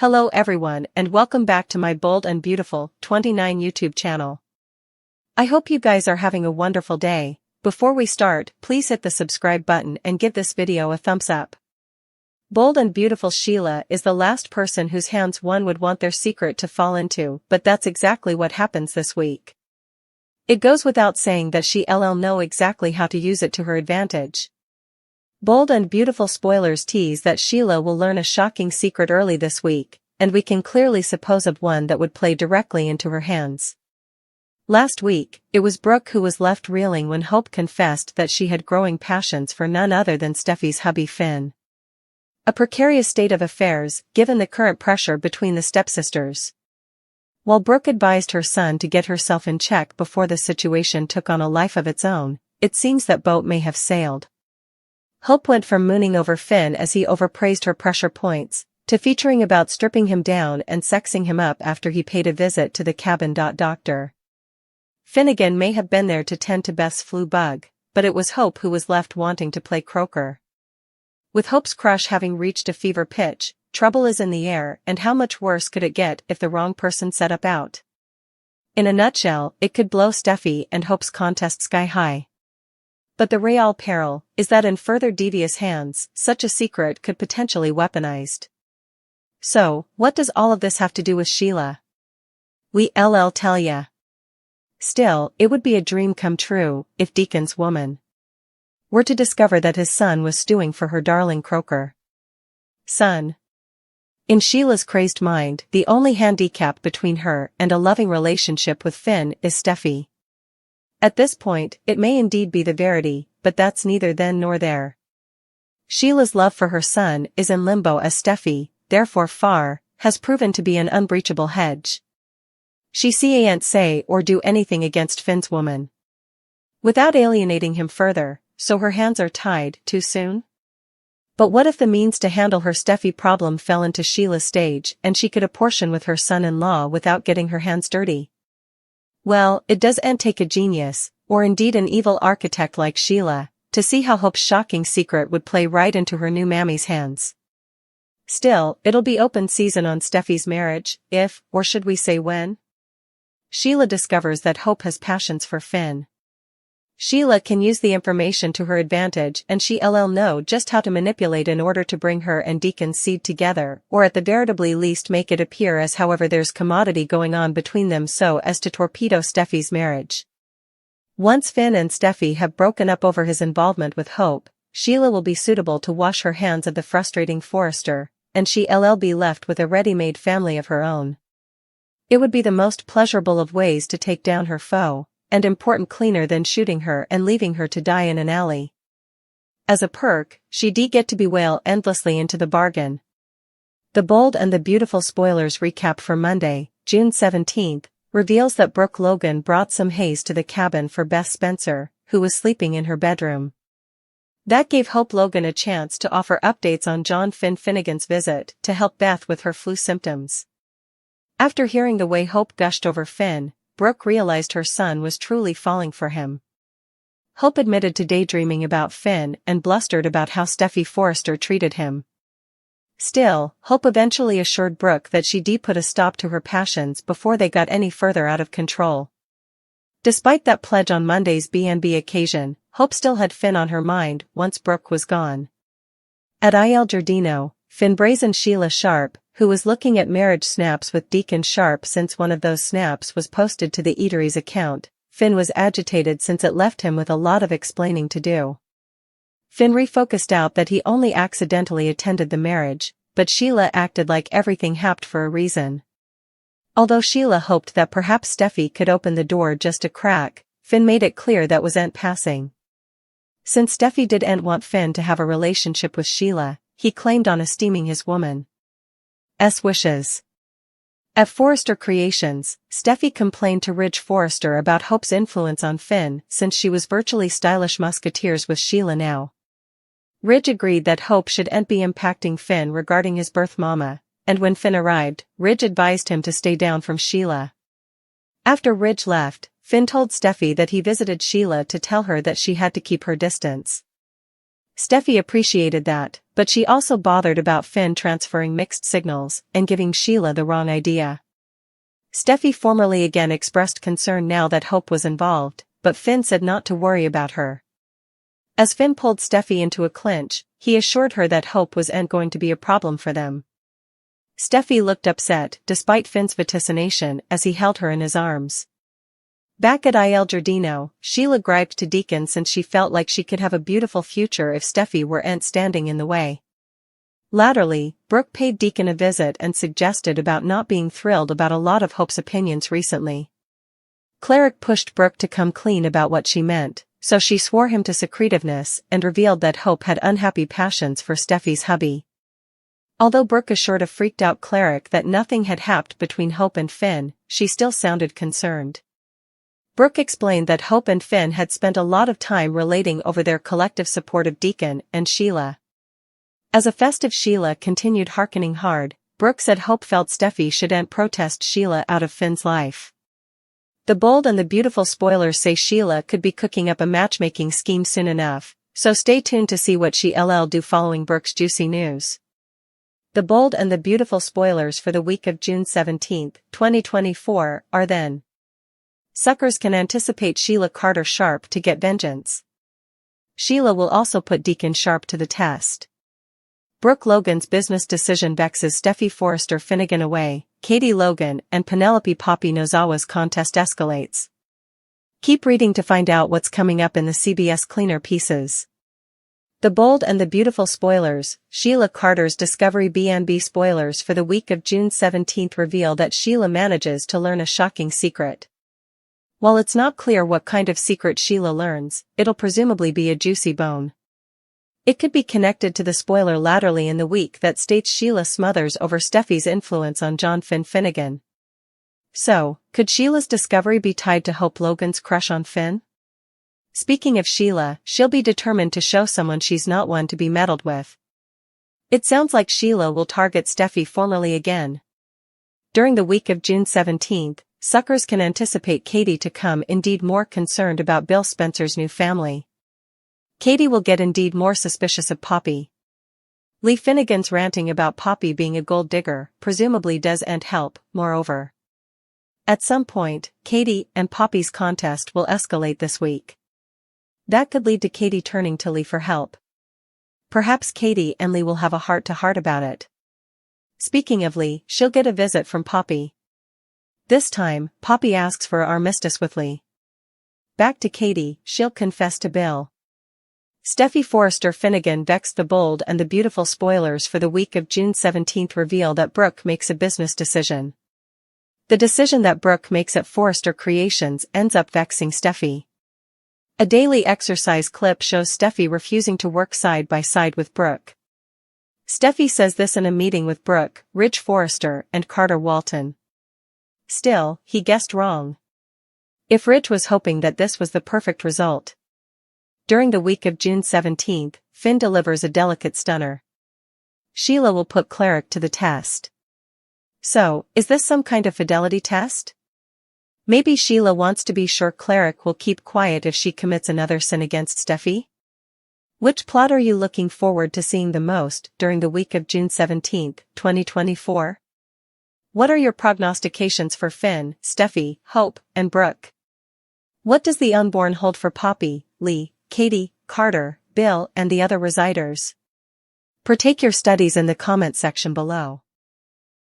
Hello everyone and welcome back to my Bold and Beautiful 29 YouTube channel. I hope you guys are having a wonderful day. Before we start, please hit the subscribe button and give this video a thumbs up. Bold and Beautiful Sheila is the last person whose hands one would want their secret to fall into, but that's exactly what happens this week. It goes without saying that she'll know exactly how to use it to her advantage. Bold and Beautiful spoilers tease that Sheila will learn a shocking secret early this week, and we can clearly suppose of one that would play directly into her hands. Last week, it was Brook who was left reeling when Hope confessed that she had growing passions for none other than Steffy's hubby Finn. A precarious state of affairs, given the current pressure between the stepsisters. While Brook advised her son to get herself in check before the situation took on a life of its own, it seems that boat may have sailed. Hope went from mooning over Finn as he overpraised her pressure points, to featuring about stripping him down and sexing him up after he paid a visit to the cabin. Doctor Finnegan may have been there to tend to Beth's flu bug, but it was Hope who was left wanting to play croaker. With Hope's crush having reached a fever pitch, trouble is in the air, and how much worse could it get if the wrong person set up out? In a nutshell, it could blow Steffy and Hope's contest sky high. But the real peril is that in further devious hands, such a secret could potentially weaponized. So, what does all of this have to do with Sheila? We'll tell ya. Still, it would be a dream come true if Deacon's woman were to discover that his son was stewing for her darling croaker. Son. In Sheila's crazed mind, the only handicap between her and a loving relationship with Finn is Steffy. At this point, it may indeed be the verity, but that's neither then nor there. Sheila's love for her son is in limbo as Steffy, therefore has proven to be an unbreachable hedge. She can't say or do anything against Finn's woman without alienating him further, so her hands are tied too soon? But what if the means to handle her Steffy problem fell into Sheila's stage and she could apportion with her son-in-law without getting her hands dirty? Well, it doesn't take a genius, or indeed an evil architect like Sheila, to see how Hope's shocking secret would play right into her new mammy's hands. Still, it'll be open season on Steffy's marriage, if, or should we say when? Sheila discovers that Hope has passions for Finn. Sheila can use the information to her advantage and she'll know just how to manipulate in order to bring her and Deacon's seed together, or at the veritably least make it appear as however there's commodity going on between them so as to torpedo Steffy's marriage. Once Finn and Steffy have broken up over his involvement with Hope, Sheila will be suitable to wash her hands of the frustrating Forrester, and she'll be left with a ready-made family of her own. It would be the most pleasurable of ways to take down her foe, and important cleaner than shooting her and leaving her to die in an alley. As a perk, she'd get to bewail endlessly into the bargain. The Bold and the Beautiful spoilers recap for Monday, June 17th, reveals that Brook Logan brought some haze to the cabin for Beth Spencer, who was sleeping in her bedroom. That gave Hope Logan a chance to offer updates on John Finnegan's visit to help Beth with her flu symptoms. After hearing the way Hope gushed over Finn, Brook realized her son was truly falling for him. Hope admitted to daydreaming about Finn and blustered about how Steffy Forrester treated him. Still, Hope eventually assured Brook that she'd put a stop to her passions before they got any further out of control. Despite that pledge on Monday's B&B occasion, Hope still had Finn on her mind once Brook was gone. At Il Giardino, Finn brazened Sheila Sharp, who was looking at marriage snaps with Deacon Sharp since one of those snaps was posted to the eatery's account. Finn was agitated since it left him with a lot of explaining to do. Finn refocused out that he only accidentally attended the marriage, but Sheila acted like everything happened for a reason. Although Sheila hoped that perhaps Steffy could open the door just a crack, Finn made it clear that wasn't passing. Since Steffy didn't want Finn to have a relationship with Sheila, he claimed on esteeming his woman's wishes. At Forrester Creations, Steffy complained to Ridge Forrester about Hope's influence on Finn since she was virtually stylish musketeers with Sheila now. Ridge agreed that Hope shouldn't be impacting Finn regarding his birth mama, and when Finn arrived, Ridge advised him to stay down from Sheila. After Ridge left, Finn told Steffy that he visited Sheila to tell her that she had to keep her distance. Steffy appreciated that, but she also bothered about Finn transferring mixed signals and giving Sheila the wrong idea. Steffy formally again expressed concern now that Hope was involved, but Finn said not to worry about her. As Finn pulled Steffy into a clinch, he assured her that Hope wasn't going to be a problem for them. Steffy looked upset, despite Finn's vaticination, as he held her in his arms. Back at Il Giardino, Sheila griped to Deacon since she felt like she could have a beautiful future if Steffy weren't standing in the way. Latterly, Brook paid Deacon a visit and suggested about not being thrilled about a lot of Hope's opinions recently. Cleric pushed Brook to come clean about what she meant, so she swore him to secretiveness and revealed that Hope had unhappy passions for Steffy's hubby. Although Brook assured a freaked-out Cleric that nothing had happened between Hope and Finn, she still sounded concerned. Brook explained that Hope and Finn had spent a lot of time relating over their collective support of Deacon and Sheila. As a festive Sheila continued hearkening hard, Brook said Hope felt Steffy shouldn't protest Sheila out of Finn's life. The Bold and the Beautiful spoilers say Sheila could be cooking up a matchmaking scheme soon enough, so stay tuned to see what she'll do following Brook's juicy news. The Bold and the Beautiful spoilers for the week of June 17, 2024, are then. Suckers can anticipate Sheila Carter sharp to get vengeance. Sheila will also put Deacon sharp to the test. Brook Logan's business decision vexes Steffy Forrester Finnegan away, Katie Logan and Penelope Poppy Nozawa's contest escalates. Keep reading to find out what's coming up in the CBS Cleaner pieces. The Bold and the Beautiful spoilers, Sheila Carter's Discovery B&B spoilers for the week of June 17 reveal that Sheila manages to learn a shocking secret. While it's not clear what kind of secret Sheila learns, it'll presumably be a juicy bone. It could be connected to the spoiler latterly in the week that states Sheila smothers over Steffy's influence on John Finn Finnegan. So, could Sheila's discovery be tied to Hope Logan's crush on Finn? Speaking of Sheila, she'll be determined to show someone she's not one to be meddled with. It sounds like Sheila will target Steffy formally again. During the week of June 17, suckers can anticipate Katie to come indeed more concerned about Bill Spencer's new family. Katie will get indeed more suspicious of Poppy. Lee Finnegan's ranting about Poppy being a gold digger presumably doesn't help, moreover. At some point, Katie and Poppy's contest will escalate this week. That could lead to Katie turning to Lee for help. Perhaps Katie and Lee will have a heart-to-heart about it. Speaking of Lee, she'll get a visit from Poppy. This time, Poppy asks for an armistice with Lee. Back to Katie, she'll confess to Bill. Steffy Forrester Finnegan vexed the Bold and the Beautiful spoilers for the week of June 17 reveal that Brook makes a business decision. The decision that Brook makes at Forrester Creations ends up vexing Steffy. A daily exercise clip shows Steffy refusing to work side by side with Brook. Steffy says this in a meeting with Brook, Ridge Forrester and Carter Walton. Still, he guessed wrong. If Ridge was hoping that this was the perfect result. During the week of June 17, Finn delivers a delicate stunner. Sheila will put Cleric to the test. So, is this some kind of fidelity test? Maybe Sheila wants to be sure Cleric will keep quiet if she commits another sin against Steffy? Which plot are you looking forward to seeing the most during the week of June 17, 2024? What are your prognostications for Finn, Steffy, Hope, and Brook? What does the unborn hold for Poppy, Lee, Katie, Carter, Bill, and the other residers? Partake your studies in the comment section below.